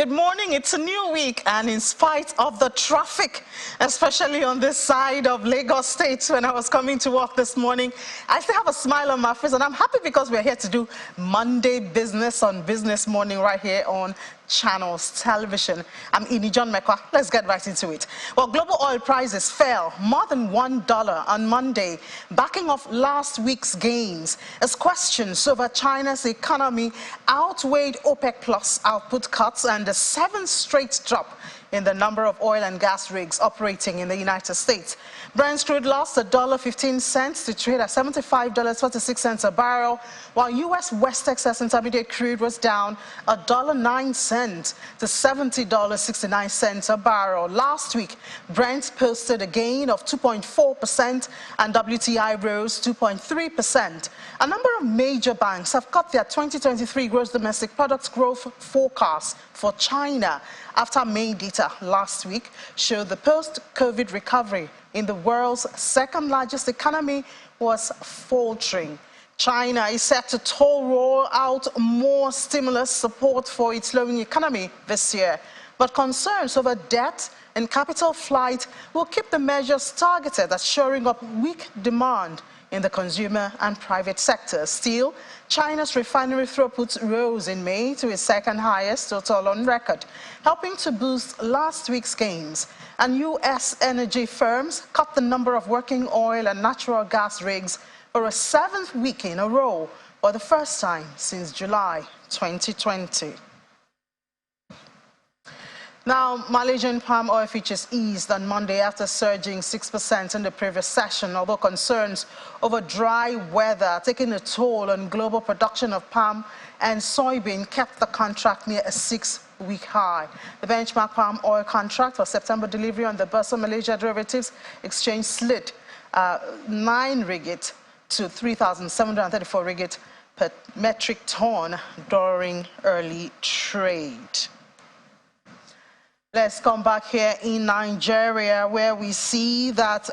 Good morning. It's a new week, and in spite of the traffic, especially on this side of Lagos State, when I was coming to work this morning, I still have a smile on my face, and I'm happy because we're here to do Monday business on Business Morning right here on Channels Television. I'm Ini John Mekwa. Let's get right into it. Well, global oil prices fell more than $1 on Monday, backing off last week's gains as questions over China's economy outweighed OPEC Plus output cuts and a seventh straight drop in the number of oil and gas rigs operating in the United States. Brent crude lost $1.15 to trade at $75.46 a barrel, while U.S. West Texas Intermediate crude was down $1.09 to $70.69 a barrel. Last week, Brent posted a gain of 2.4% and WTI rose 2.3%. A number of major banks have cut their 2023 gross domestic product growth forecast for China after May data last week showed the post-COVID recovery in the world's second largest economy was faltering. China is set to roll out more stimulus support for its slowing economy this year, but concerns over debt and capital flight will keep the measures targeted at shoring up weak demand in the consumer and private sectors. Still, China's refinery throughput rose in May to its second highest total on record, helping to boost last week's gains. And U.S. energy firms cut the number of working oil and natural gas rigs for a seventh week in a row for the first time since July 2020. Now, Malaysian palm oil futures eased on Monday after surging 6% in the previous session, although concerns over dry weather taking a toll on global production of palm and soybean kept the contract near a 6-week high. The benchmark palm oil contract for September delivery on the Bursa Malaysia Derivatives Exchange slid 9 ringgit to 3,734 ringgit per metric ton during early trade. Let's come back here in Nigeria, where we see that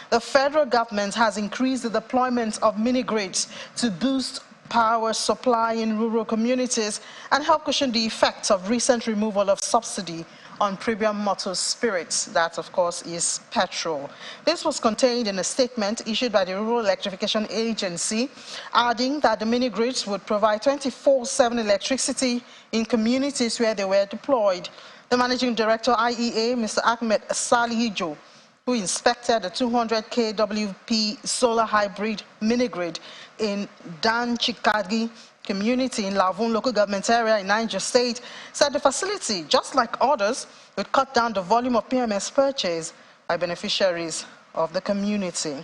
the federal government has increased the deployment of mini-grids to boost power supply in rural communities and help cushion the effects of recent removal of subsidy on premium motor spirits. That, of course, is petrol. This was contained in a statement issued by the Rural Electrification Agency, adding that the mini-grids would provide 24/7 electricity in communities where they were deployed. The Managing Director, IEA, Mr. Ahmed Salihijo, who inspected the 200 kWp solar hybrid mini-grid in Danchikagi community in Lavun local government area in Niger State, said the facility, just like others, would cut down the volume of PMS purchase by beneficiaries of the community.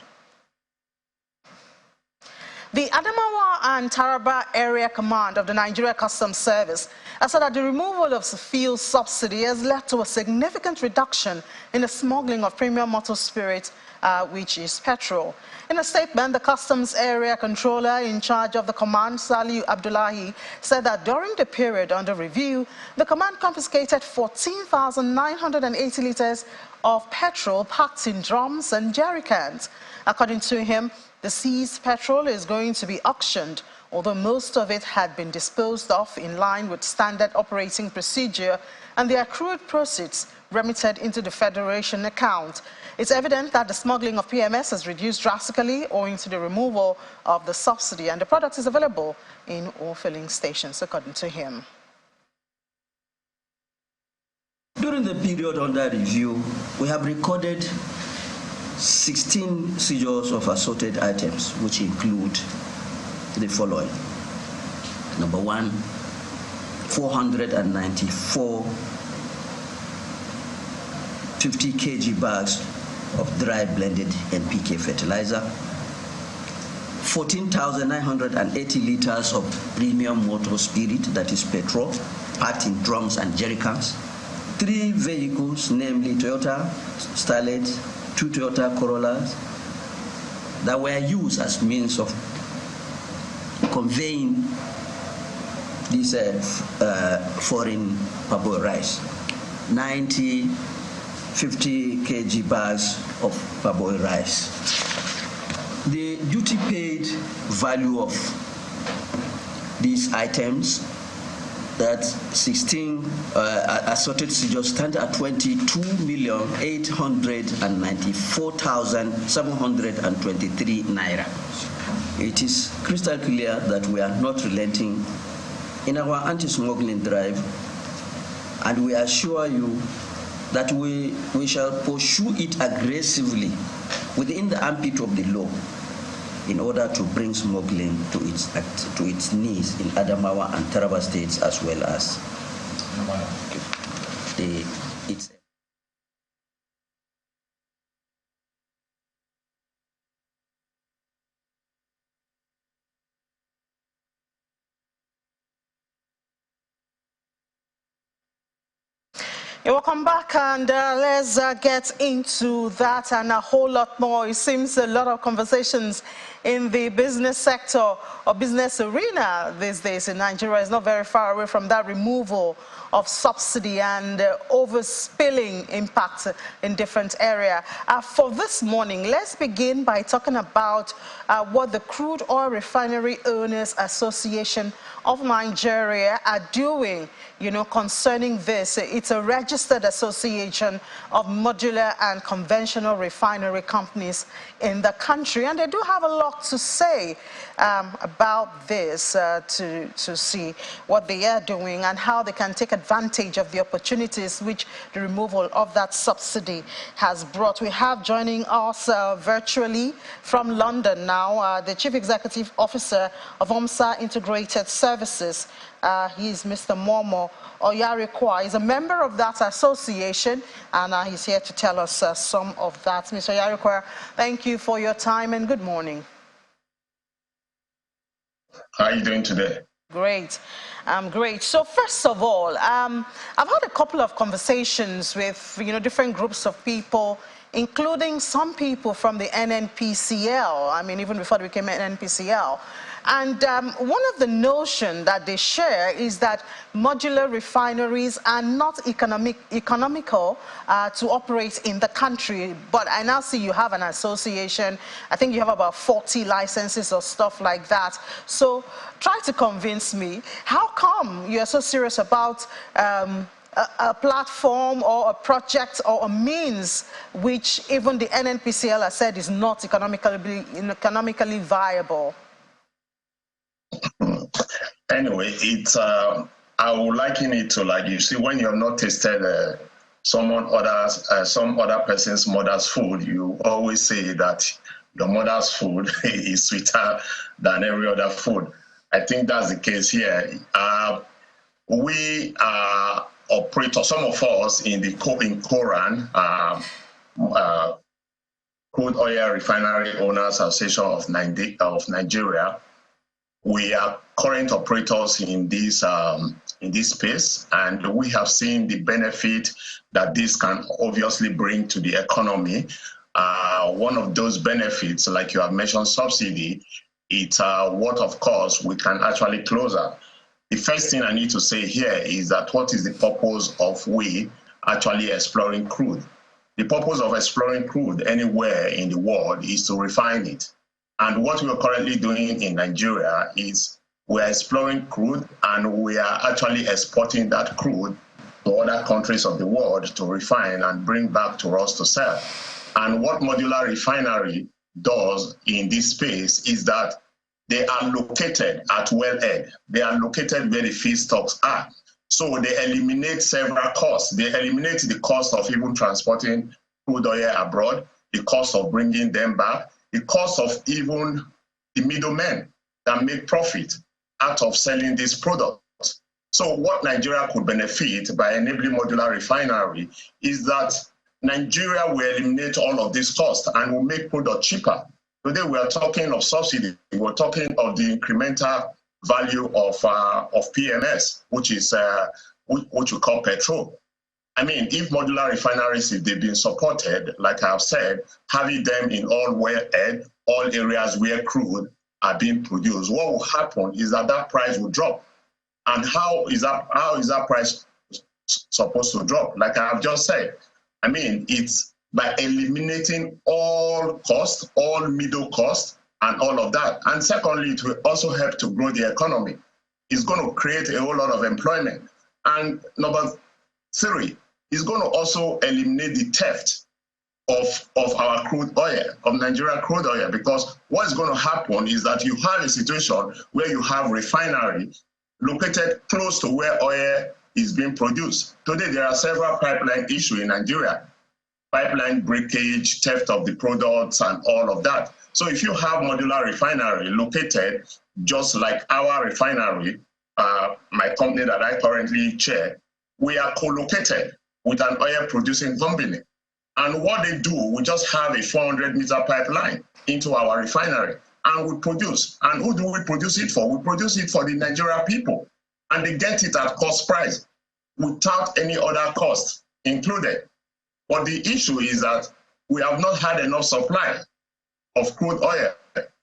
The Adamawa and Taraba Area Command of the Nigeria Customs Service has said that the removal of fuel subsidy has led to a significant reduction in the smuggling of premium motor spirit, which is petrol. In a statement, the Customs Area Controller in charge of the command, Saliu Abdullahi, said that during the period under review, the command confiscated 14,980 liters of petrol packed in drums and jerry cans. According to him, the seized petrol is going to be auctioned, although most of it had been disposed of in line with standard operating procedure and the accrued proceeds remitted into the Federation account. It's evident that the smuggling of PMS has reduced drastically owing to the removal of the subsidy, and the product is available in all filling stations, according to him. During the period under review, we have recorded 16 seizures of assorted items, which include the following. Number one, 494 50 kg bags of dry blended NPK fertilizer, 14,980 liters of premium motor spirit, that is petrol, packed in drums and jerry cans, 3 vehicles, namely Toyota Starlet, 2 Toyota Corollas, that were used as means of conveying this foreign parboiled rice, 90 50 kg bags of parboiled rice. The duty paid value of these items that 16 assorted seizures stand at 22,894,723 naira. It is crystal clear that we are not relenting in our anti-smuggling drive, and we assure you that we shall pursue it aggressively within the ambit of the law in order to bring smuggling to its knees in Adamawa and Taraba states, as well as its. Yeah, welcome back, and let's get into that and a whole lot more. It seems a lot of conversations in the business sector or business arena these days in Nigeria is not very far away from that removal of subsidy and overspilling impact in different areas. For this morning, let's begin by talking about what the Crude Oil Refinery Owners Association of Nigeria are doing, concerning this. It's a registered association of modular and conventional refinery companies in the country, and they do have a lot to say about this, to see what they are doing and how they can take advantage of the opportunities which the removal of that subsidy has brought. We have joining us virtually from London now the Chief Executive Officer of OMSA Integrated Services. He is Mr. Momo Oyarikwa. He's a member of that association, and he's here to tell us some of that. Mr. Oyarikwa, thank you for your time and good morning. How are you doing today? Great. Great. So first of all, I've had a couple of conversations with different groups of people, including some people from the NNPCL. I mean, even before they became NNPCL. And one of the notions that they share is that modular refineries are not economical to operate in the country. But I now see you have an association. I think you have about 40 licenses or stuff like that. So try to convince me, how come you're so serious about a platform or a project or a means which even the NNPCL has said is not economically viable? Anyway, it's I would liken it to, like, you see, when you have not tasted some other person's mother's food, you always say that your mother's food is sweeter than every other food. I think that's the case here. We are operators, some of us in Koran, Crude Oil Refinery Owners Association of Nigeria. We are current operators in this space, and we have seen the benefit that this can obviously bring to the economy. One of those benefits, like you have mentioned, subsidy, it's what, of course, we can actually close up. The first thing I need to say here is that what is the purpose of we actually exploring crude? The purpose of exploring crude anywhere in the world is to refine it. And what we are currently doing in Nigeria is we are exploring crude, and we are actually exporting that crude to other countries of the world to refine and bring back to us to sell. And what Modular Refinery does in this space is that they are located at wellhead. They are located where the feedstocks are. So they eliminate several costs. They eliminate the cost of even transporting crude oil abroad, the cost of bringing them back, the cost of even the middlemen that make profit out of selling these products. So what Nigeria could benefit by enabling modular refinery is that Nigeria will eliminate all of these costs and will make product cheaper. Today we are talking of subsidy. We're talking of the incremental value of PMS, which is what we call petrol. I mean, if modular refineries, if they've been supported, like I've said, having them in all wellhead, all areas where crude are being produced, what will happen is that that price will drop. And how is that price supposed to drop? Like I've just said, I mean, it's by eliminating all costs, all middle costs, and all of that. And secondly, it will also help to grow the economy. It's going to create a whole lot of employment. And number three, it's going to also eliminate the theft of our crude oil, of Nigerian crude oil, because what's going to happen is that you have a situation where you have refinery located close to where oil is being produced. Today, there are several pipeline issues in Nigeria, pipeline breakage, theft of the products, and all of that. So if you have modular refinery located just like our refinery, my company that I currently chair, we are co-located with an oil-producing company. And what they do, we just have a 400-meter pipeline into our refinery, and we produce. And who do we produce it for? We produce it for the Nigerian people, and they get it at cost price without any other cost included. But the issue is that we have not had enough supply of crude oil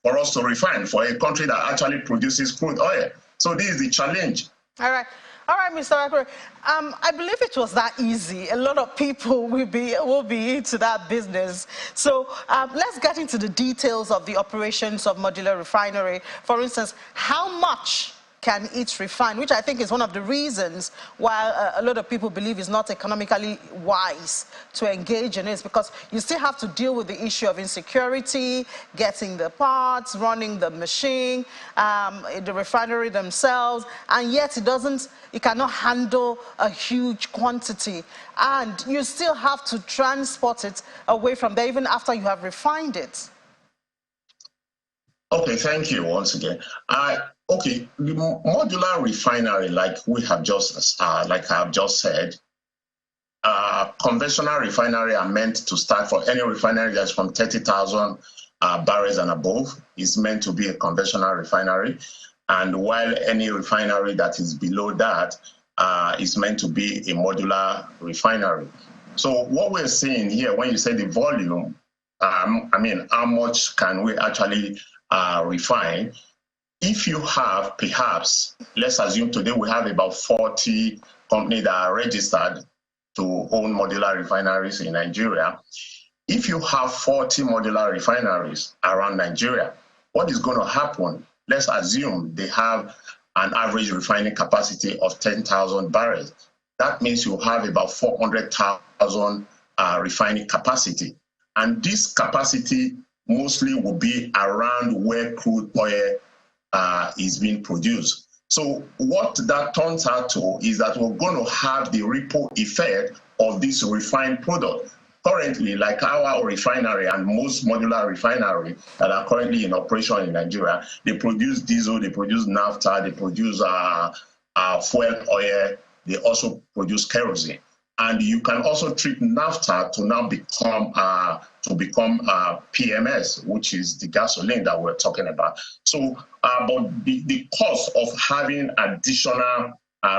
for us to refine for a country that actually produces crude oil. So this is the challenge. All right. All right, Mr. Akure. I believe it was that easy. A lot of people will be into that business. So let's get into the details of the operations of Modular Refinery. For instance, how much can it refine, which I think is one of the reasons why a lot of people believe it's not economically wise to engage in it, because you still have to deal with the issue of insecurity, getting the parts, running the machine, the refinery themselves, and yet it cannot handle a huge quantity. And you still have to transport it away from there even after you have refined it. Okay, thank you once again. Okay, the modular refinery, like we have just, like I have just said, conventional refinery are meant to start for any refinery that's from 30,000 barrels and above is meant to be a conventional refinery. And while any refinery that is below that is meant to be a modular refinery. So what we're seeing here, when you say the volume, I mean, how much can we actually refine? If you have, perhaps, let's assume today we have about 40 companies that are registered to own modular refineries in Nigeria. If you have 40 modular refineries around Nigeria, what is going to happen? Let's assume they have an average refining capacity of 10,000 barrels. That means you have about 400,000 refining capacity. And this capacity mostly will be around where crude oil is being produced. So what that turns out to is that we're going to have the ripple effect of this refined product. Currently, like our refinery and most modular refineries that are currently in operation in Nigeria, they produce diesel, they produce naphtha, they produce fuel oil, they also produce kerosene. And you can also treat naphtha to now become PMS, which is the gasoline that we're talking about. So, but the cost of having additional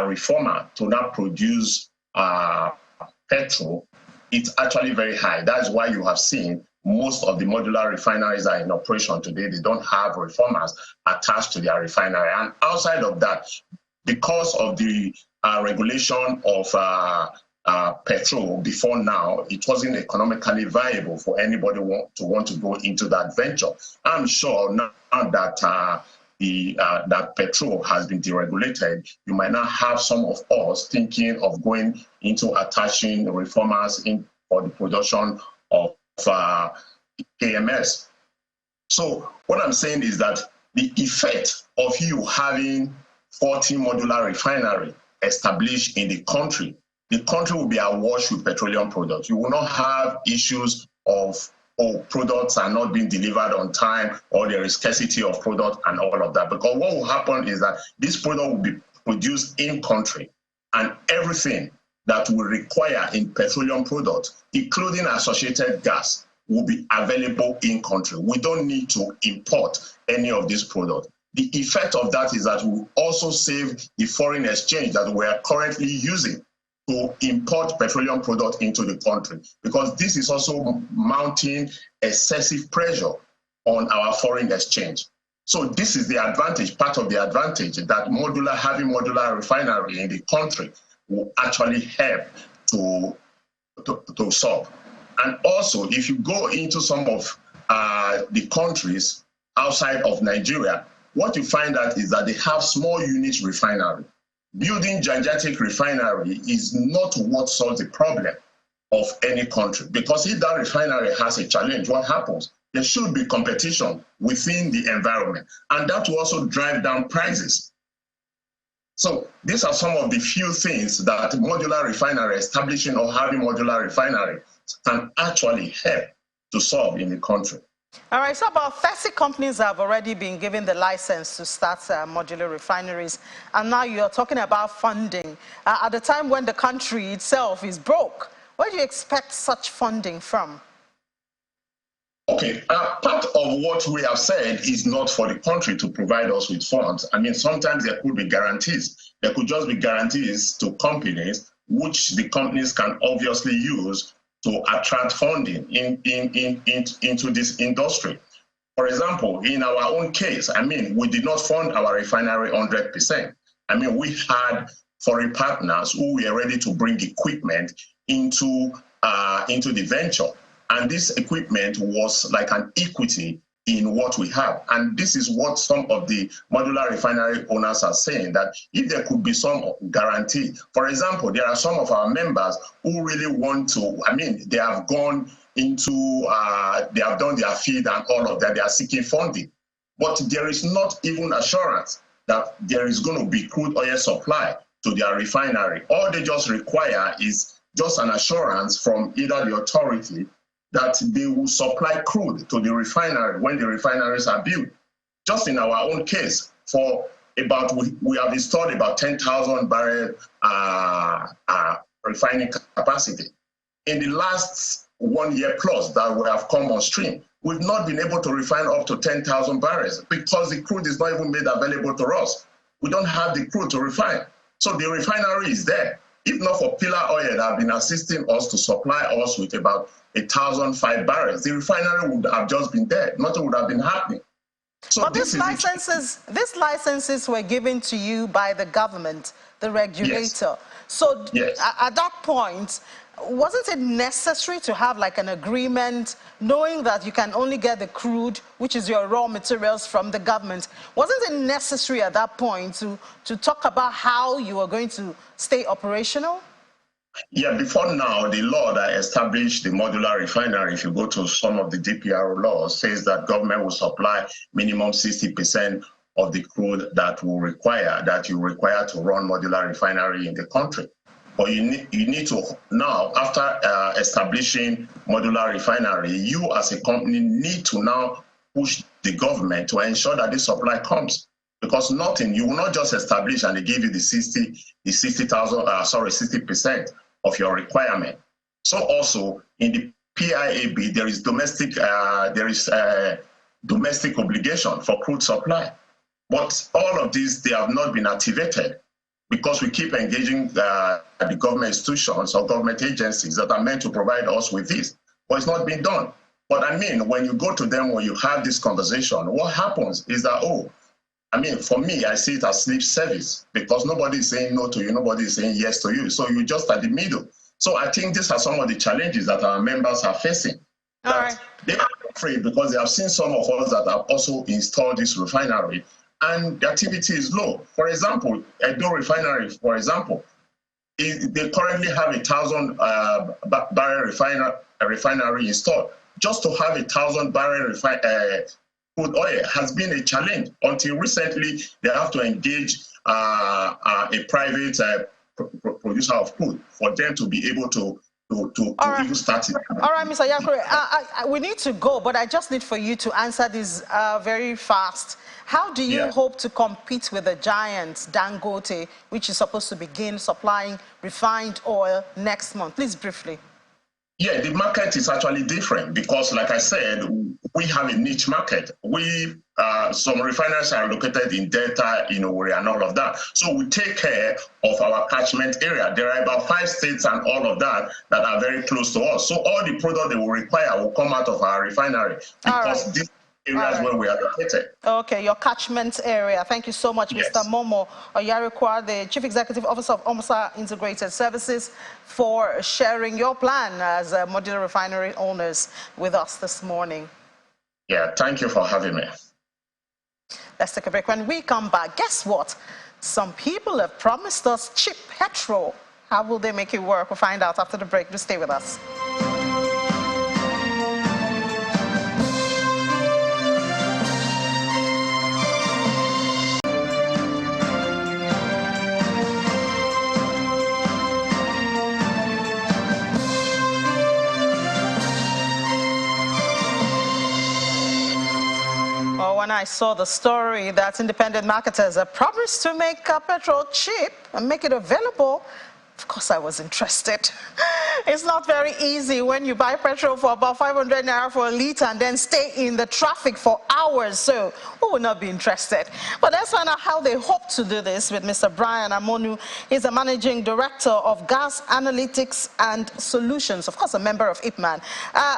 reformer to now produce petrol, it's actually very high. That's why you have seen most of the modular refineries are in operation today. They don't have reformers attached to their refinery. And outside of that, because of the regulation of petrol before now, it wasn't economically viable for anybody to want to go into that venture. I'm sure now that that petrol has been deregulated, you might not have some of us thinking of going into attaching the reformers in for the production of KMS. So what I'm saying is that the effect of you having 40 modular refinery established in the country will be awash with petroleum products. You will not have issues of, oh, products are not being delivered on time, or there is scarcity of product and all of that. Because what will happen is that this product will be produced in country, and everything that will require in petroleum products, including associated gas, will be available in country. We don't need to import any of these products. The effect of that is that we will also save the foreign exchange that we are currently using to import petroleum products into the country, because this is also mounting excessive pressure on our foreign exchange. So this is the advantage, part of the advantage that having modular refinery in the country will actually help to solve. And also, if you go into some of the countries outside of Nigeria, what you find out is that they have small unit refinery. Building gigantic refinery is not what solves the problem of any country, because if that refinery has a challenge, what happens? There should be competition within the environment, and that will also drive down prices. So these are some of the few things that modular refinery, establishing or having modular refinery, can actually help to solve in the country. All right, so about 30 companies have already been given the license to start modular refineries, and now you're talking about funding. At the time when the country itself is broke, where do you expect such funding from? Okay, part of what we have said is not for the country to provide us with funds. I mean, sometimes there could be guarantees. There could just be guarantees to companies, which the companies can obviously use to attract funding into this industry. For example, in our own case, I mean, we did not fund our refinery 100%. I mean, we had foreign partners who were ready to bring equipment into the venture. And this equipment was like an equity in what we have. And this is what some of the modular refinery owners are saying, that if there could be some guarantee. For example, there are some of our members who really want to, I mean, they have gone into, they have done their feed and all of that, they are seeking funding. But there is not even assurance that there is going to be crude oil supply to their refinery. All they just require is just an assurance from either the authority that they will supply crude to the refinery when the refineries are built. Just in our own case, for about, we have installed about 10,000 barrel refining capacity. In the last 1 year plus that we have come on stream, we've not been able to refine up to 10,000 barrels because the crude is not even made available to us. We don't have the crude to refine. So the refinery is there. If not for Pillar Oil that have been assisting us to supply us with about 1,005 barrels, the refinery would have just been there. Nothing would have been happening. So but these licenses were given to you by the government, the regulator. Yes. So yes. At that point, wasn't it necessary to have like an agreement, knowing that you can only get the crude, which is your raw materials, from the government? Wasn't it necessary at that point to talk about how you were going to stay operational? Yeah, before now, the law that established the modular refinery, if you go to some of the DPR laws, says that government will supply minimum 60% of the crude that you require to run modular refinery in the country. But you need to now, after establishing modular refinery, you as a company need to now push the government to ensure that this supply comes. Because nothing, you will not just establish and they give you the 60% of your requirement. So also in the PIAB, there is domestic obligation for crude supply. But all of these, they have not been activated because we keep engaging the government institutions or government agencies that are meant to provide us with this. But it's not been done. But I mean, when you go to them, when you have this conversation, what happens is that, I mean, for me, I see it as sleep service because nobody is saying no to you, nobody is saying yes to you. So you're just at the middle. So I think these are some of the challenges that our members are facing. All right. They are afraid because they have seen some of us that have also installed this refinery and the activity is low. For example, Edo Refinery, for example, they currently have 1,000 barrel refinery installed. Just to have 1,000 barrel crude oil has been a challenge. Until recently, they have to engage a private producer of crude for them to be able to even start it. All right, Mr. Yakure, we need to go, but I just need for you to answer this very fast. How do you hope to compete with the giant Dangote, which is supposed to begin supplying refined oil next month? Please, briefly. Yeah, the market is actually different because, like I said, we have a niche market. Some refineries are located in Delta, and all of that. So we take care of our catchment area. There are about 5 states and all of that are very close to us. So all the product they will require will come out of our refinery because these areas where we are located. Okay, your catchment area. Thank you so much, Mr. Momo Oyarikwa, the Chief Executive Officer of OMSA Integrated Services, for sharing your plan as modular refinery owners with us this morning. Yeah, thank you for having me. Let's take a break. When we come back, guess what? Some people have promised us cheap petrol. How will they make it work? We'll find out after the break. Just stay with us. When I saw the story that independent marketers have promised to make petrol cheap and make it available, of course I was interested. It's not very easy when you buy petrol for about 500 naira for a litre and then stay in the traffic for hours, so who would not be interested? But let's find out how they hope to do this with Mr. Brian Amonu. He's the Managing Director of Gas Analytics and Solutions, of course a member of IPMAN.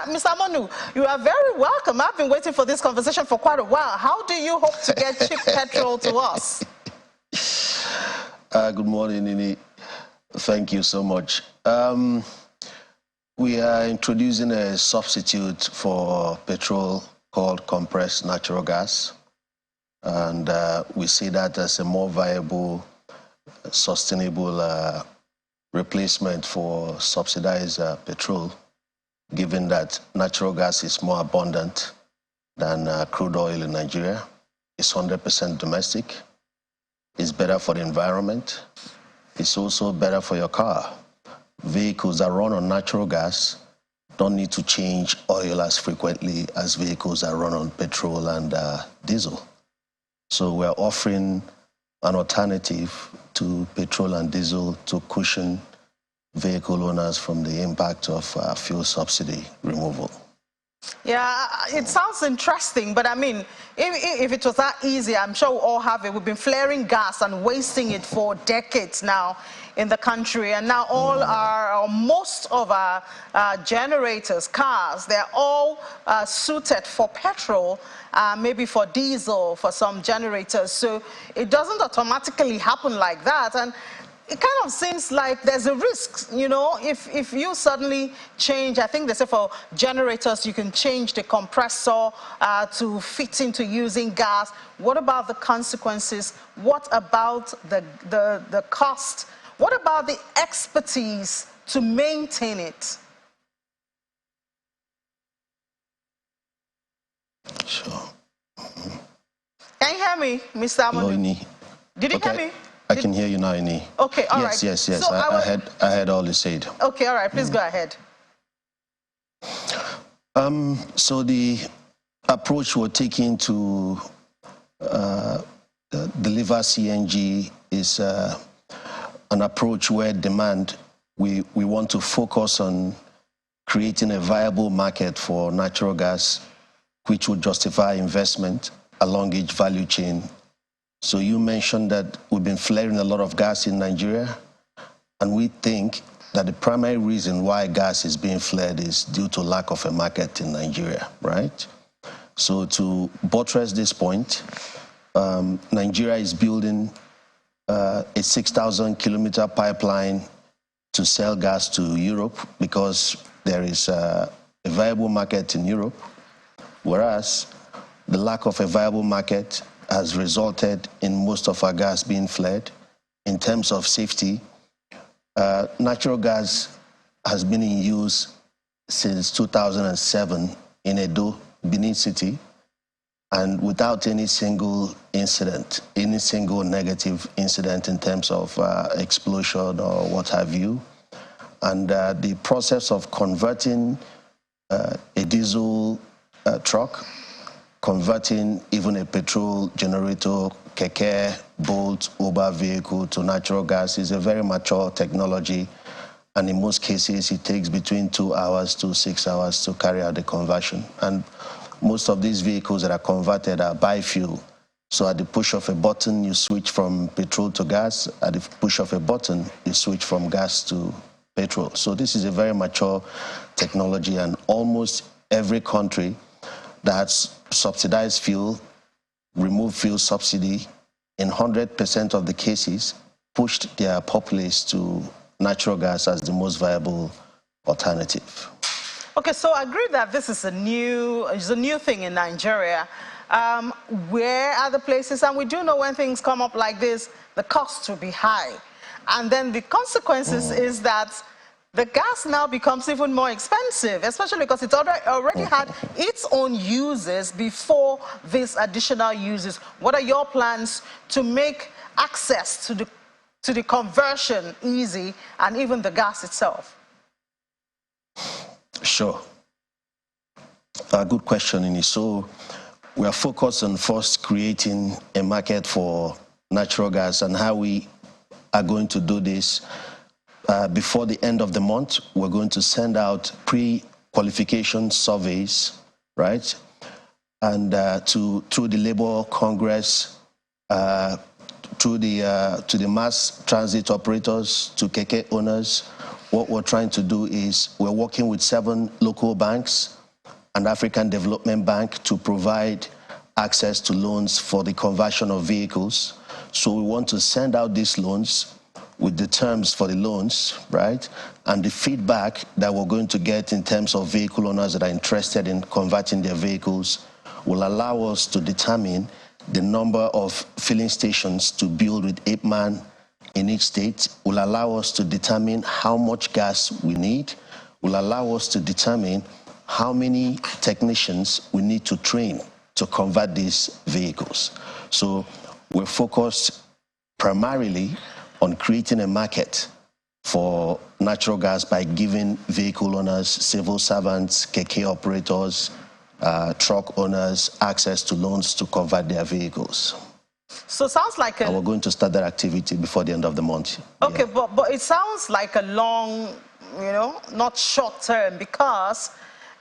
Mr. Amonu, you are very welcome. I've been waiting for this conversation for quite a while. How do you hope to get cheap petrol to us? Good morning, Nini. Thank you so much. We are introducing a substitute for petrol called compressed natural gas. And we see that as a more viable, sustainable replacement for subsidized petrol, given that natural gas is more abundant than crude oil in Nigeria. It's 100% domestic. It's better for the environment. It's also better for your car. Vehicles that run on natural gas don't need to change oil as frequently as vehicles that run on petrol and diesel. So we're offering an alternative to petrol and diesel to cushion vehicle owners from the impact of fuel subsidy removal. Yeah, it sounds interesting, but I mean, if it was that easy, I'm sure we all have it. We've been flaring gas and wasting it for decades now in the country, and now all our, or most of our generators, cars, they're all suited for petrol, maybe for diesel, for some generators. So it doesn't automatically happen like that. And it kind of seems like there's a risk, you know, if you suddenly change. I think they say for generators, you can change the compressor to fit into using gas. What about the consequences? What about the cost? What about the expertise to maintain it? Sure. Can you hear me, Mr. Amonu? Did you hear me? I can hear you now, Ini. Okay, all right. Yes. So I heard all you said. Okay, all right. Please go ahead. So the approach we're taking to deliver CNG is an approach where demand, we want to focus on creating a viable market for natural gas, which would justify investment along each value chain. So you mentioned that we've been flaring a lot of gas in Nigeria, and we think that the primary reason why gas is being flared is due to lack of a market in Nigeria, right? So to buttress this point, Nigeria is building a 6,000-kilometer pipeline to sell gas to Europe because there is a viable market in Europe, whereas the lack of a viable market has resulted in most of our gas being flared. In terms of safety, natural gas has been in use since 2007 in Edo, Benin City, and without any single incident, any single negative incident in terms of explosion or what have you. And the process of converting a diesel truck, converting even a petrol generator, keke, Bolt, Uber vehicle to natural gas is a very mature technology. And in most cases, it takes between 2 hours to 6 hours to carry out the conversion. And most of these vehicles that are converted are bi-fuel. So at the push of a button, you switch from petrol to gas. At the push of a button, you switch from gas to petrol. So this is a very mature technology, and almost every country that has subsidized fuel, removed fuel subsidy, in 100% of the cases, pushed their populace to natural gas as the most viable alternative. Okay, so I agree that this is a new thing in Nigeria. Where are the places? And we do know when things come up like this, the cost will be high. And then the consequences is that the gas now becomes even more expensive, especially because it's already had its own uses before these additional uses. What are your plans to make access to the conversion easy and even the gas itself? Sure. Good question, Ini. So we are focused on first creating a market for natural gas, and how we are going to do this. Before the end of the month, we're going to send out pre-qualification surveys, right? And through the Labor Congress, to the mass transit operators, to keke owners. What we're trying to do is we're working with 7 local banks and African Development Bank to provide access to loans for the conversion of vehicles. So we want to send out these loans with the terms for the loans, right? And the feedback that we're going to get in terms of vehicle owners that are interested in converting their vehicles will allow us to determine the number of filling stations to build with 8 man in each state, will allow us to determine how much gas we need, will allow us to determine how many technicians we need to train to convert these vehicles. So we're focused primarily on creating a market for natural gas by giving vehicle owners, civil servants, keke operators, truck owners access to loans to convert their vehicles. So it sounds like and we're going to start that activity before the end of the month. Okay, yeah. but it sounds like a long, not short term, because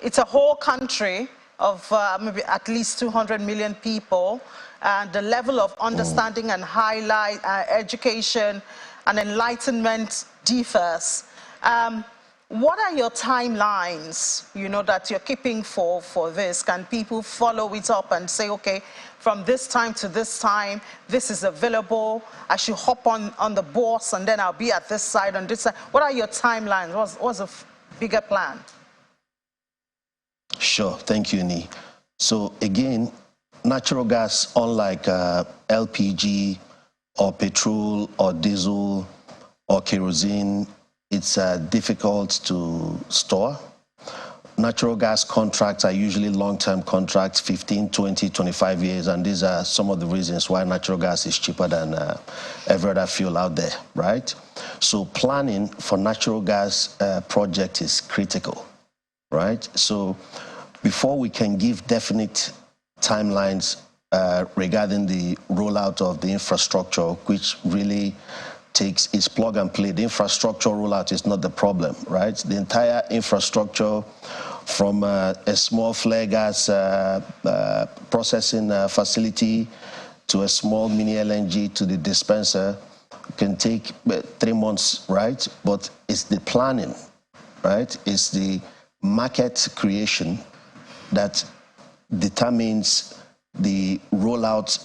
it's a whole country of maybe at least 200 million people, and the level of understanding and highlight education and enlightenment differs. What are your timelines, that you're keeping for this? Can people follow it up and say, okay, from this time to this time, this is available, I should hop on the bus and then I'll be at this side on this side? What are your timelines? What's a bigger plan? Sure, thank you, Ni. So again, natural gas, unlike LPG or petrol or diesel or kerosene, it's difficult to store. Natural gas contracts are usually long-term contracts, 15, 20, 25 years, and these are some of the reasons why natural gas is cheaper than every other fuel out there, right? So planning for natural gas project is critical, right? So before we can give definite timelines regarding the rollout of the infrastructure, which really takes its plug and play. The infrastructure rollout is not the problem, right? The entire infrastructure from a small flare gas processing facility to a small mini LNG to the dispenser can take 3 months, right? But it's the planning, right? It's the market creation that determines the rollout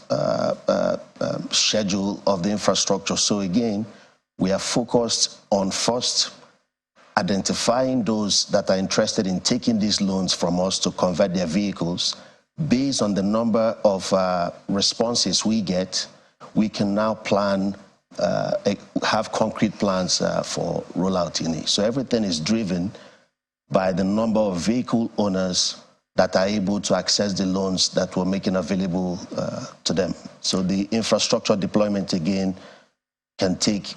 schedule of the infrastructure. So again, we are focused on first identifying those that are interested in taking these loans from us to convert their vehicles. Based on the number of responses we get, we can now plan, have concrete plans for rollout in it. So everything is driven by the number of vehicle owners that are able to access the loans that we're making available to them. So the infrastructure deployment, again, can take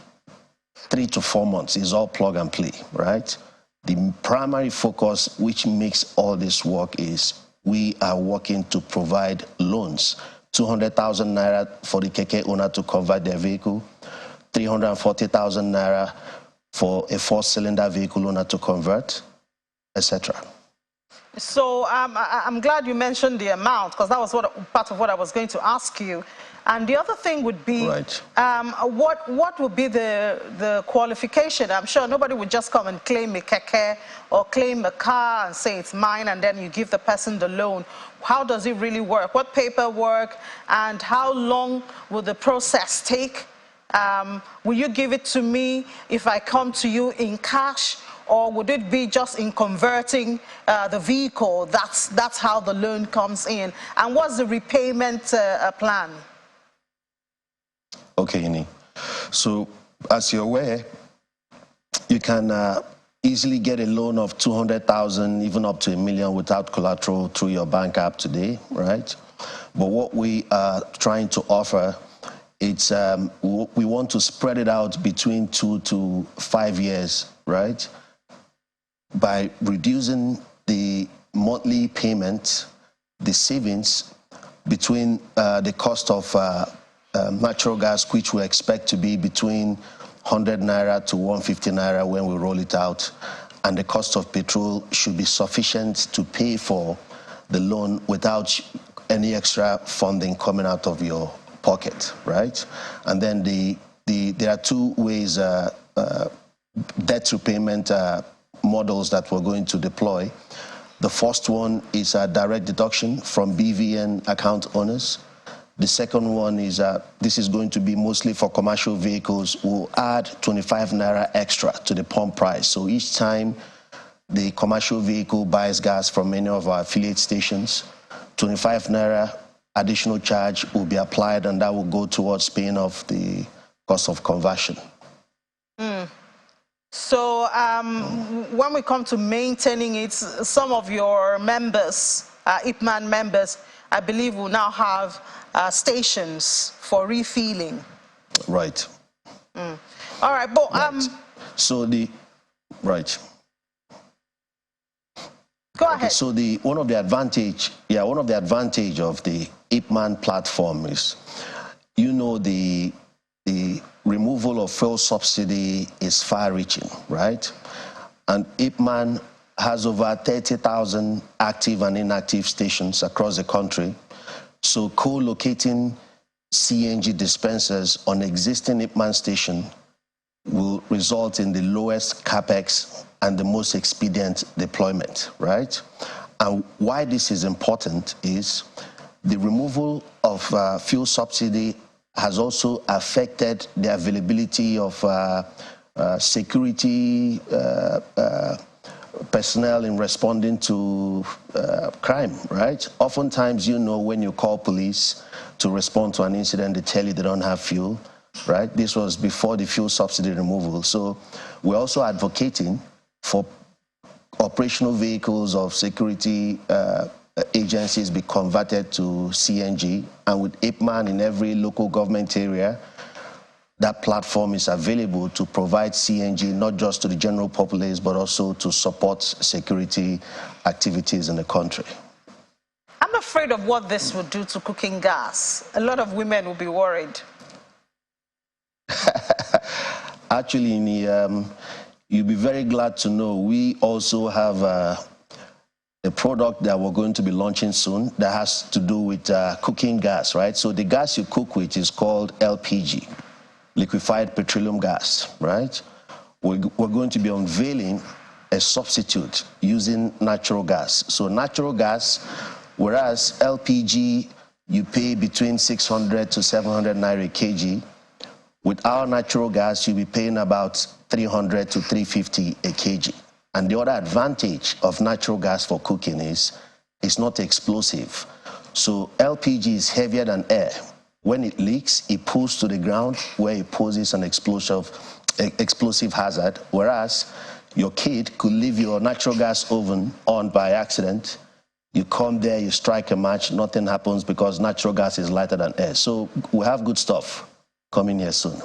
3 to 4 months. It's all plug and play, right? The primary focus, which makes all this work, is we are working to provide loans. 200,000 naira for the keke owner to convert their vehicle, 340,000 naira for a 4-cylinder vehicle owner to convert, etc. So I'm glad you mentioned the amount, because that was part of what I was going to ask you. And the other thing would be, right. What would be the qualification? I'm sure nobody would just come and claim a keke or claim a car and say it's mine, and then you give the person the loan. How does it really work? What paperwork, and how long will the process take? Will you give it to me if I come to you in cash, or would it be just in converting the vehicle? That's how the loan comes in. And what's the repayment plan? Okay, Ini. So, as you're aware, you can easily get a loan of 200,000, even up to $1 million without collateral through your bank app today, right? But what we are trying to offer, it's we want to spread it out between 2 to 5 years, right? By reducing the monthly payment, the savings between the cost of natural gas, which we expect to be between 100 naira to 150 naira when we roll it out, and the cost of petrol should be sufficient to pay for the loan without any extra funding coming out of your pocket, right? And then there are two ways, debt repayment models that we're going to deploy. The first one is a direct deduction from BVN account owners. The second one is this is going to be mostly for commercial vehicles. We'll add 25 naira extra to the pump price. So each time the commercial vehicle buys gas from any of our affiliate stations, 25 naira additional charge will be applied, and that will go towards paying off the cost of conversion. So when we come to maintaining it, some of your members, IPMAN members, I believe will now have stations for refilling. Right. All right, but right. So right. Go ahead. Okay, so one of the advantage of the IPMAN platform is, the removal of fuel subsidy is far-reaching, right? And IPMAN has over 30,000 active and inactive stations across the country. So co-locating CNG dispensers on existing IPMAN station will result in the lowest capex and the most expedient deployment, right? And why this is important is the removal of fuel subsidy has also affected the availability of security personnel in responding to crime, right? Oftentimes, when you call police to respond to an incident, they tell you they don't have fuel, right? This was before the fuel subsidy removal. So we're also advocating for operational vehicles of security agencies be converted to CNG, and with IPMAN in every local government area, that platform is available to provide CNG not just to the general populace, but also to support security activities in the country. I'm afraid of what this would do to cooking gas. A lot of women will be worried. Actually, you'll be very glad to know we also have a product that we're going to be launching soon that has to do with cooking gas, right? So the gas you cook with is called LPG, liquefied petroleum gas, right? We're going to be unveiling a substitute using natural gas. So natural gas, whereas LPG, you pay between 600 to 700 naira a kg, with our natural gas, you'll be paying about 300 to 350 a kg. And the other advantage of natural gas for cooking is it's not explosive. So LPG is heavier than air. When it leaks, it pulls to the ground where it poses an explosive hazard, whereas your kid could leave your natural gas oven on by accident. You come there, you strike a match, nothing happens because natural gas is lighter than air. So we have good stuff coming here soon.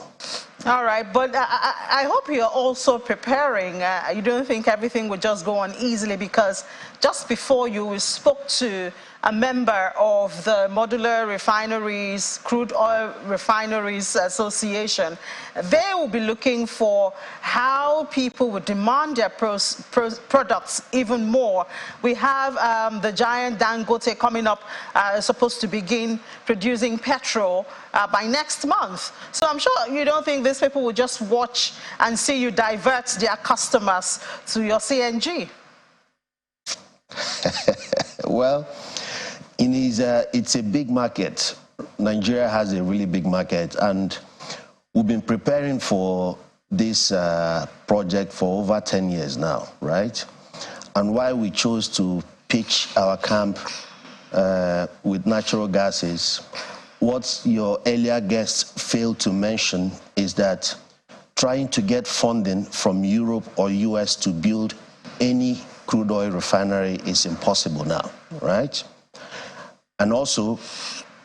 All right, but I hope you're also preparing. You don't think everything would just go on easily, because just before you spoke to a member of the Modular Refineries, Crude Oil Refineries Association. They will be looking for how people would demand their products even more. We have the giant Dangote coming up, supposed to begin producing petrol by next month. So I'm sure you don't think these people will just watch and see you divert their customers to your CNG. Well, it's a big market. Nigeria has a really big market, and we've been preparing for this project for over 10 years now, right? And why we chose to pitch our camp with natural gas is, what your earlier guests failed to mention is that trying to get funding from Europe or US to build any crude oil refinery is impossible now, right? And also,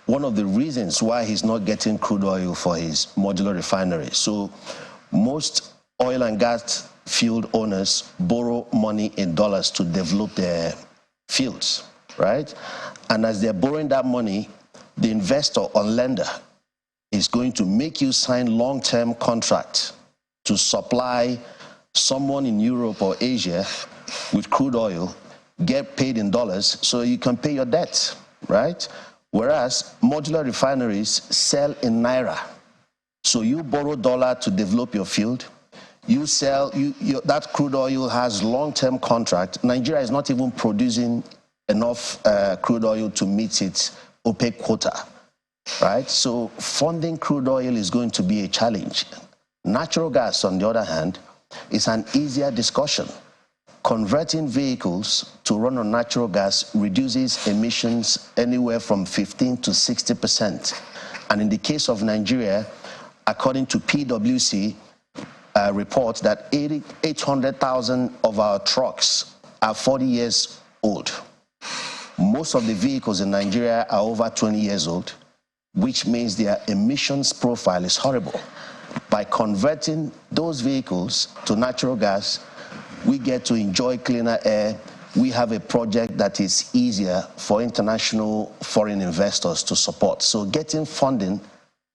one of the reasons why he's not getting crude oil for his modular refinery. So most oil and gas field owners borrow money in dollars to develop their fields, right? And as they're borrowing that money, the investor or lender is going to make you sign long-term contracts to supply someone in Europe or Asia with crude oil, get paid in dollars so you can pay your debt, right? Whereas modular refineries sell in Naira. So you borrow dollar to develop your field, you sell, that crude oil has long-term contract. Nigeria is not even producing enough crude oil to meet its OPEC quota, right? So funding crude oil is going to be a challenge. Natural gas, on the other hand, is an easier discussion. Converting vehicles to run on natural gas reduces emissions anywhere from 15 to 60%. And in the case of Nigeria, according to PwC report, that 800,000 of our trucks are 40 years old. Most of the vehicles in Nigeria are over 20 years old, which means their emissions profile is horrible. By converting those vehicles to natural gas, we get to enjoy cleaner air. We have a project that is easier for international foreign investors to support. So getting funding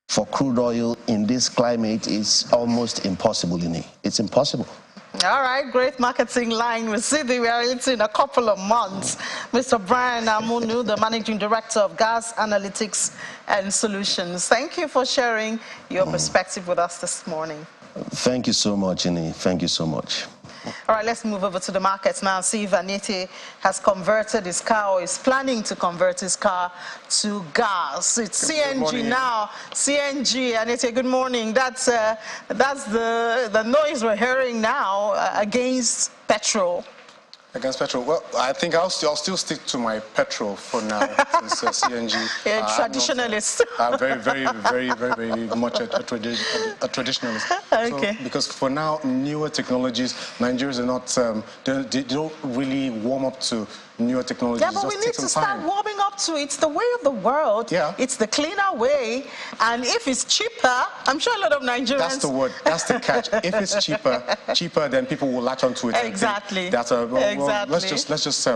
for crude oil in this climate is almost impossible, It's impossible. All right, great marketing line. We see the reality in a couple of months. Mr. Brian Amunu, the Managing Director of Gas Analytics and Solutions. Thank you for sharing your perspective with us this morning. Thank you so much, Thank you so much. All right, let's move over to the markets now and see if Anete has converted his car or is planning to convert his car to gas. It's CNG now. CNG, Anete, good morning. That's the noise we're hearing now against petrol. Against petrol? Well, I think I'll still stick to my petrol for now, since CNG. You're a traditionalist. I'm very much a traditionalist. Okay. So, because for now, newer technologies, Nigerians are not, they don't really warm up to newer technologies. Yeah, but we need to start warming up to it. It's the way of the world. Yeah. It's the cleaner way. And if it's cheaper, I'm sure a lot of Nigerians... That's the word. That's the catch. If it's cheaper, then people will latch onto it. Exactly. That's a, exactly. Let's just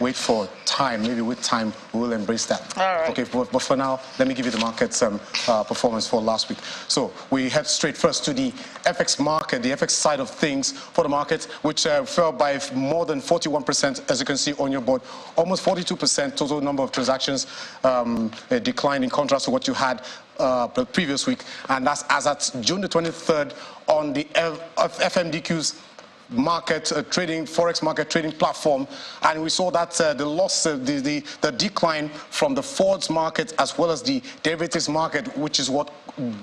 wait for time. Maybe with time, we will embrace that. All right. Okay, but for now, let me give you the market's performance for last week. So we head straight first to the FX market, the FX side of things for the market, which fell by more than 41%, as you can see on your board. Almost 42% total number of transactions, a decline in contrast to what you had the previous week. And that's as at June the 23rd on the FMDQ's market trading, forex market trading platform, and we saw that the loss, the decline from the forwards market as well as the derivatives market, which is what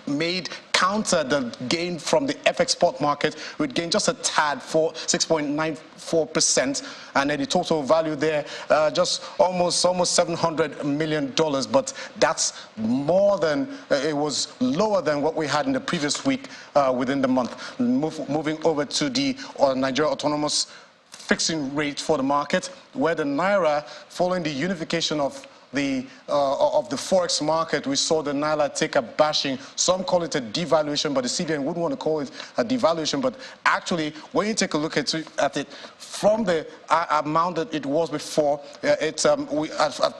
made counter the gain from the FX spot market. We'd gained just a tad for 6.94%, and then the total value there just almost $700 million, but that's more than it was lower than what we had in the previous week within the month. Moving over to the Nigeria Autonomous Fixing Rate for the market, where the Naira, following the unification of the forex market, we saw the Naira take a bashing. Some call it a devaluation, but the CBN wouldn't want to call it a devaluation. But actually, when you take a look at it from the amount that it was before,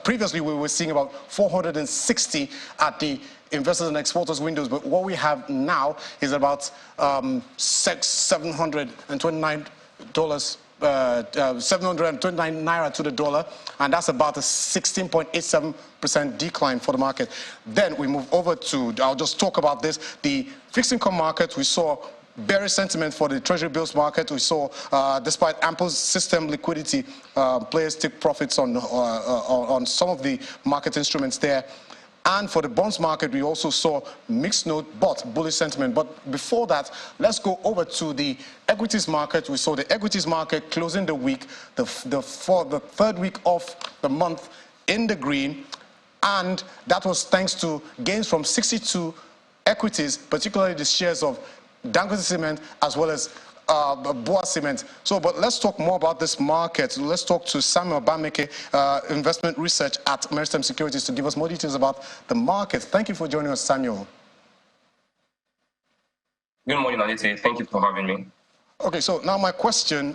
previously we were seeing about 460 at the investors and exporters windows, but what we have now is about $729. 729 Naira to the dollar, and that's about a 16.87% decline for the market. Then we move over to, I'll just talk about this, the fixed income market. We saw bearish sentiment for the treasury bills market. We saw, despite ample system liquidity, players take profits on some of the market instruments there. And for the bonds market, we also saw mixed note but bullish sentiment. But before that, let's go over to the equities market. We saw the equities market closing the week, for the third week of the month in the green. And that was thanks to gains from 62 equities, particularly the shares of Dangote Cement as well as Boa Cement. So, but let's talk more about this market. Let's talk to Samuel Bameke, investment research at Maritime Securities, to give us more details about the market. Thank you for joining us, Samuel. Good morning, Aditi. Thank you for having me. Okay, so now my question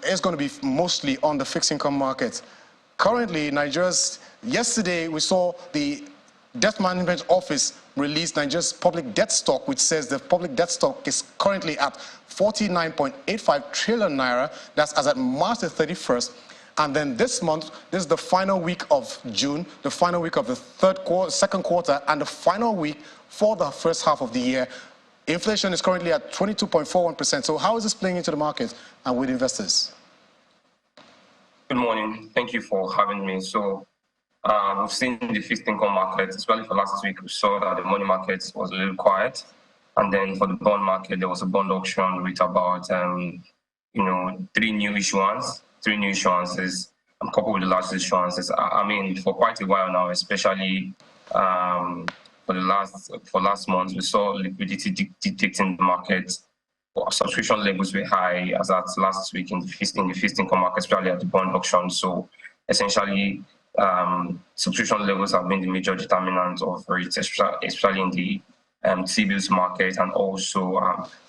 is going to be mostly on the fixed income market. Currently, yesterday we saw the Debt Management Office released Nigeria's public debt stock, which says the public debt stock is currently at 49.85 trillion naira. That's as at March the 31st. And then this month, this is the final week of June, the final week of the second quarter, and the final week for the first half of the year. Inflation is currently at 22.41%. So how is this playing into the market and with investors? Good morning. Thank you for having me. So we've seen the fixed income market, especially for last week, we saw that the money market was a little quiet. And then for the bond market, there was a bond auction with about, three new issuances, coupled with the last issuances. I mean, for quite a while now, especially for last month, we saw liquidity dictating the market. Subscription levels were high as at last week in the fixed income market, especially at the bond auction. So essentially, subscription levels have been the major determinant of rates, especially in the T-bills market and also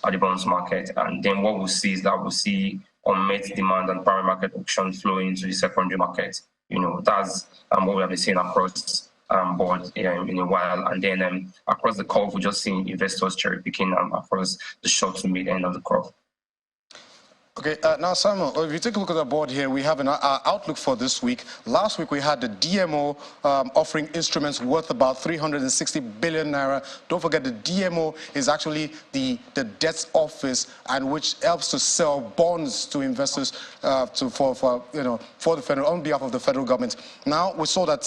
at the bonds market. And then what we'll see is that we'll see unmet demand and primary market auction flowing into the secondary market. That's what we have been seeing across board in a while. And then across the curve, we're just seeing investors cherry picking across the short to mid end of the curve. Okay, now Samuel, if you take a look at the board here, we have an outlook for this week. Last week we had the DMO offering instruments worth about 360 billion naira. Don't forget the DMO is actually the debt office, and which helps to sell bonds to investors for the federal, on behalf of the federal government. Now we saw that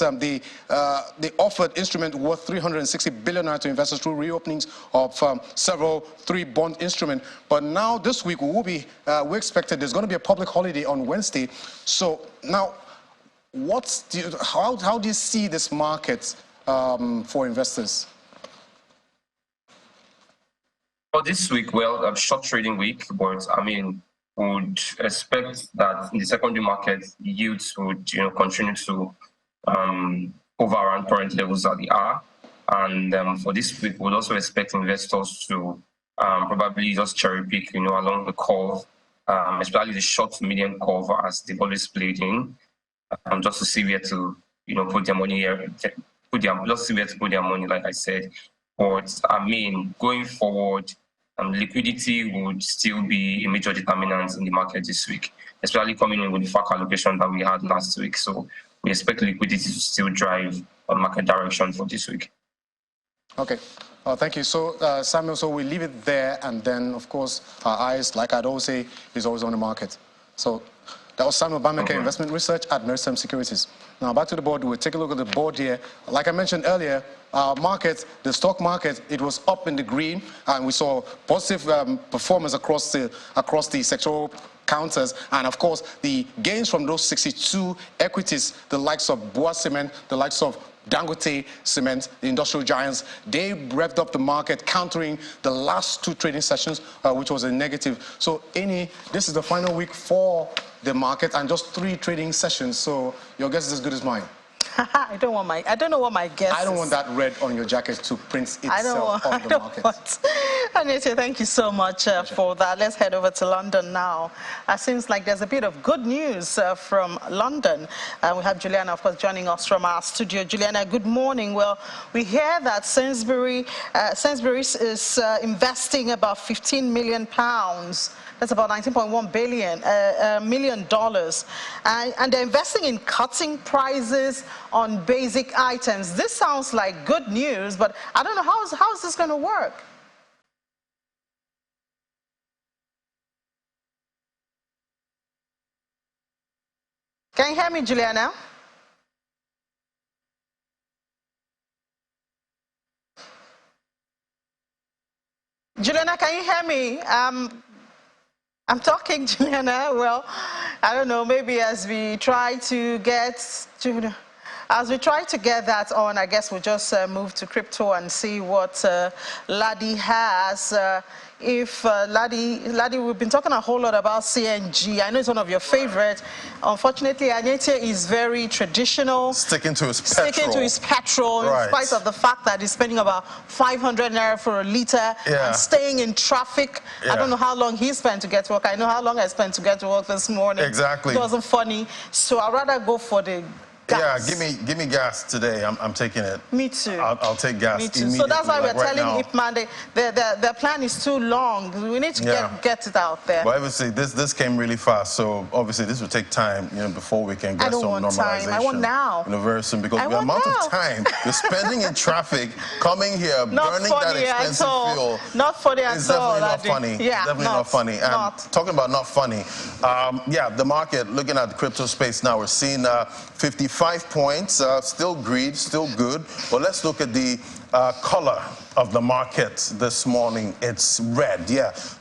they offered instrument worth 360 billion naira to investors through reopenings of several 3 bond instruments. But now this week we will be we expected there's going to be a public holiday on Wednesday. So now, how do you see this market for investors? For this week, well, short trading week, but I mean, would expect that in the secondary market, yields would continue to hover around current levels that they are. And for this week, we'd also expect investors to probably just cherry pick, along the curve. Especially the short to medium curve, as they've always played in, just to see where to, put their money here, just see where to put their money, like I said. But I mean, going forward, liquidity would still be a major determinant in the market this week, especially coming in with the FAC allocation that we had last week. So we expect liquidity to still drive market direction for this week. Okay. Thank you. So, Samuel, so we leave it there, and then, of course, our eyes, like I'd always say, is always on the market. So that was Samuel Bameke, investment research at Maritime Securities. Now, back to the board. We'll take a look at the board here. Like I mentioned earlier, our market, the stock market, it was up in the green, and we saw positive performance across the sectoral counters, and of course, the gains from those 62 equities, the likes of Boa Cement, the likes of Dangote Cement, the industrial giants, they revved up the market, countering the last 2 trading sessions, which was a negative. So, this is the final week for the market and just 3 trading sessions. So, your guess is as good as mine. I don't know what my guess is. I don't want that red on your jacket to print itself on the market. Anita, thank you so much for that. Let's head over to London now. Seems like there's a bit of good news from London. We have Juliana, of course, joining us from our studio. Juliana, good morning. Well, we hear that Sainsbury's is investing about £15 million. That's about $19.1 million. And they're investing in cutting prices on basic items. This sounds like good news, but I don't know, how is this going to work? Can you hear me, Juliana? Juliana, can you hear me? I'm talking, Juliana. Well, I don't know, maybe as we try to get that on, I guess we'll just move to crypto and see what Laddie has. Laddie, we've been talking a whole lot about CNG. I know it's one of your favorites. Unfortunately, Anyete is very traditional. Sticking to his petrol. Right. In spite of the fact that he's spending about 500 naira for a liter and staying in traffic. Yeah. I don't know how long he spent to get to work. I know how long I spent to get to work this morning. Exactly. It wasn't funny. So I'd rather go for the gas. Yeah, give me gas today. I'm taking it. Me too. I'll take gas. Me too. So that's why we're telling Ipman their plan is too long. We need to get it out there. Well, obviously this came really fast, so obviously this will take time, before we can get some normalization. Time. I want now. Very soon, because the amount of time you're spending in traffic, coming here, burning that expensive fuel. Not funny at all. It's definitely not funny. Yeah, definitely not funny. And talking about not funny, the market, looking at the crypto space now, we're seeing 55 points, still green, still good. But let's look at the color of the market this morning. It's red,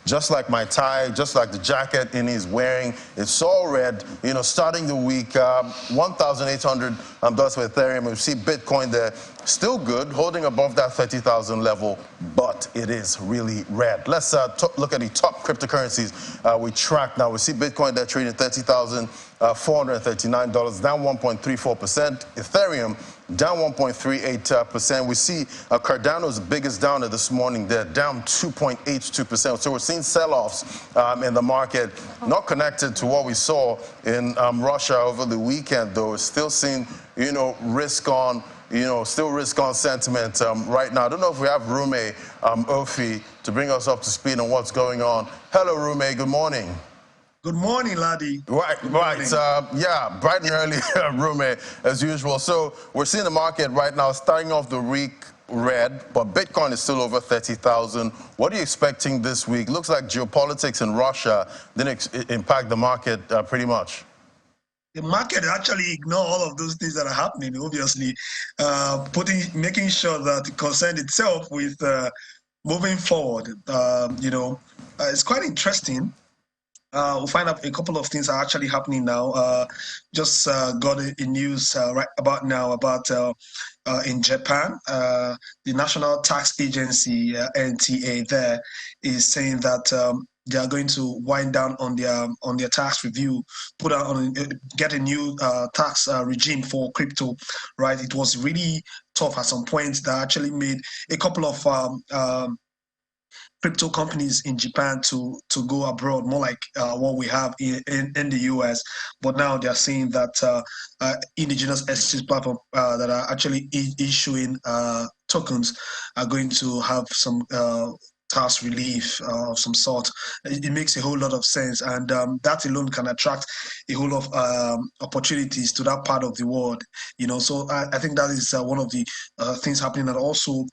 just like my tie, just like the jacket he's wearing. It's all red. Starting the week, $1,800 for Ethereum. We see Bitcoin there, still good, holding above that 30,000 level, but it is really red. Let's look at the top cryptocurrencies we track now. We see Bitcoin there trading $30,439, down 1.34%. Ethereum down 1.38%. We see Cardano's biggest downer this morning. They're down 2.82%. So we're seeing sell-offs in the market, not connected to what we saw in Russia over the weekend, though. We're still seeing, risk on, still risk on sentiment right now. I don't know if we have Rume Ofi to bring us up to speed on what's going on. Hello, Rume. Good morning. Good morning, Laddie. Right. Bright and early, Rume, as usual. So we're seeing the market right now starting off the week red, but Bitcoin is still over 30,000. What are you expecting this week? Looks like geopolitics in Russia didn't impact the market pretty much. The market actually ignore all of those things that are happening, obviously, making sure that it concerns itself with moving forward. It's quite interesting. We'll find out a couple of things are actually happening now. Just got a news right about now about in Japan, the National Tax Agency, NTA, there is saying that they are going to wind down on their tax review, get a new tax regime for crypto. Right, it was really tough at some point. That actually made a couple of crypto companies in Japan to go abroad, more like what we have in the US. But now they're saying that indigenous exchange platform that are actually issuing tokens are going to have some tax relief of some sort. It makes a whole lot of sense, and that alone can attract a whole lot of opportunities to that part of the world. So I think that is one of the things happening. And also,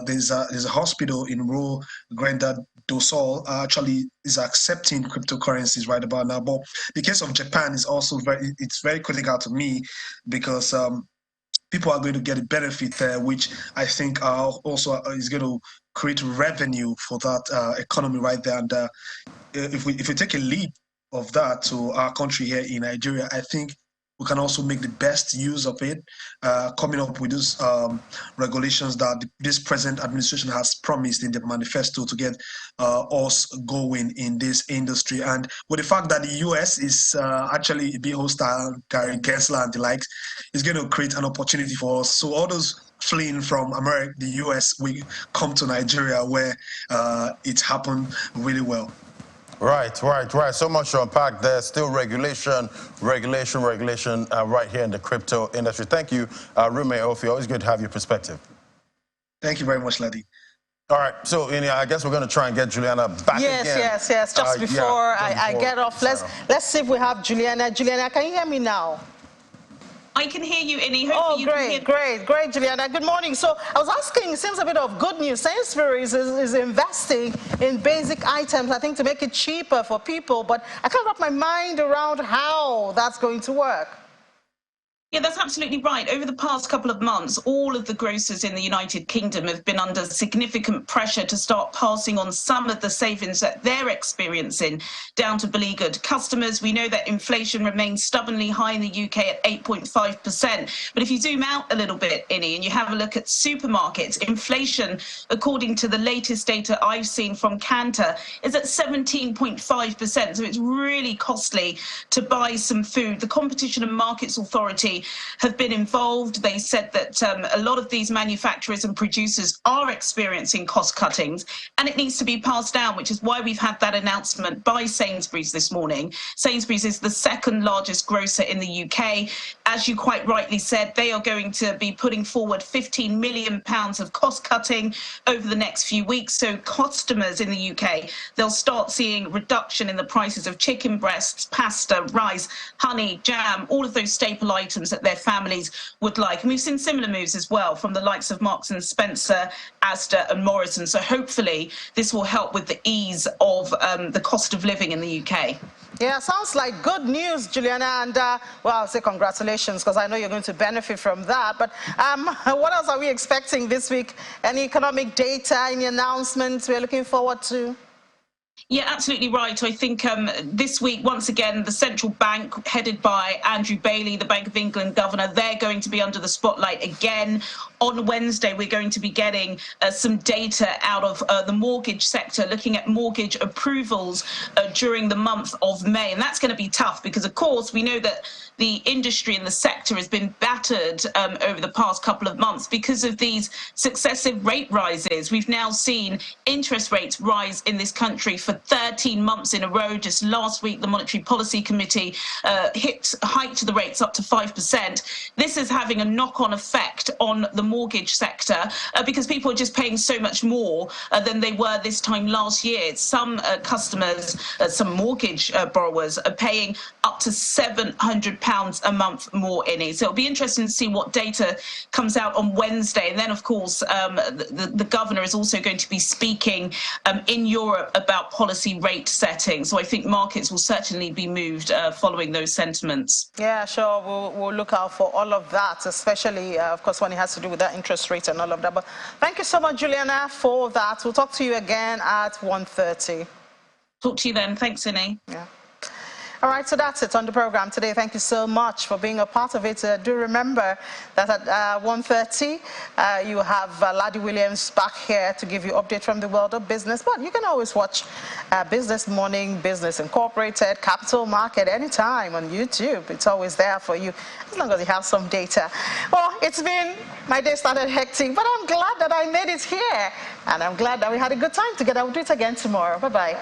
there's a hospital in Rio Grande do Sul actually is accepting cryptocurrencies right about now. But the case of Japan is also very critical to me, because people are going to get a benefit there, which I think also is going to create revenue for that economy right there. And if we take a leap of that to our country here in Nigeria, I think we can also make the best use of it, coming up with those regulations that this present administration has promised in the manifesto to get us going in this industry. And with the fact that the US is actually being hostile, Gary Gensler and the likes, is going to create an opportunity for us. So all those fleeing from America, the US, we come to Nigeria, where it happened really well. Right. So much to unpack there. Still regulation right here in the crypto industry. Thank you, Rume Ofi. Always good to have your perspective. Thank you very much, Laddie. All right, so I guess we're going to try and get Juliana back again. Yes. Just before I get off, let's see if we have Juliana. Juliana, can you hear me now? I can hear you, Innie. Great, Juliana. Good morning. So I was asking, it seems a bit of good news. Sainsbury's is investing in basic items, I think, to make it cheaper for people, but I can't wrap my mind around how that's going to work. Yeah, that's absolutely right. Over the past couple of months, all of the grocers in the United Kingdom have been under significant pressure to start passing on some of the savings that they're experiencing down to beleaguered customers. We know that inflation remains stubbornly high in the UK at 8.5%. But if you zoom out a little bit, Innie, and you have a look at supermarkets, inflation, according to the latest data I've seen from Kantar, is at 17.5%. So it's really costly to buy some food. The Competition and Markets Authority have been involved. They said that a lot of these manufacturers and producers are experiencing cost cuttings, and it needs to be passed down, which is why we've had that announcement by Sainsbury's this morning. Sainsbury's is the second largest grocer in the UK. As you quite rightly said, they are going to be putting forward £15 million of cost cutting over the next few weeks. So customers in the UK, they'll start seeing reduction in the prices of chicken breasts, pasta, rice, honey, jam, all of those staple items that their families would like. And we've seen similar moves as well from the likes of Marks and Spencer, Asda and Morrison. So hopefully this will help with the ease of the cost of living in the UK. Yeah, sounds like good news, Juliana, and well, I'll say congratulations because I know you're going to benefit from that. But what else are we expecting this week? Any economic data, any announcements we're looking forward to? Yeah, absolutely right. I think this week, once again, the central bank, headed by Andrew Bailey, the Bank of England governor, they're going to be under the spotlight again. On Wednesday, we're going to be getting some data out of the mortgage sector, looking at mortgage approvals during the month of May. And that's going to be tough because, of course, we know that the industry and the sector has been battered over the past couple of months because of these successive rate rises. We've now seen interest rates rise in this country for 13 months in a row. Just last week, the Monetary Policy Committee hiked the rates up to 5%. This is having a knock-on effect on the mortgage sector because people are just paying so much more than they were this time last year. Some customers, some mortgage borrowers are paying up to £700 a month more, Innie. So it'll be interesting to see what data comes out on Wednesday. And then, of course, the governor is also going to be speaking in Europe about policy rate setting. So I think markets will certainly be moved following those sentiments. Yeah, sure. We'll look out for all of that, especially, of course, when it has to do with that interest rate and all of that. But thank you so much, Juliana, for that. We'll talk to you again at 1:30. Talk to you then. Thanks, Innie. Yeah. All right, so that's it on the program today. Thank you so much for being a part of it. Do remember that at 1:30, you have Ladi Williams back here to give you update from the world of business. But you can always watch Business Morning, Business Incorporated, Capital Market anytime on YouTube. It's always there for you, as long as you have some data. Well, my day started hectic, but I'm glad that I made it here. And I'm glad that we had a good time together. We'll do it again tomorrow. Bye-bye.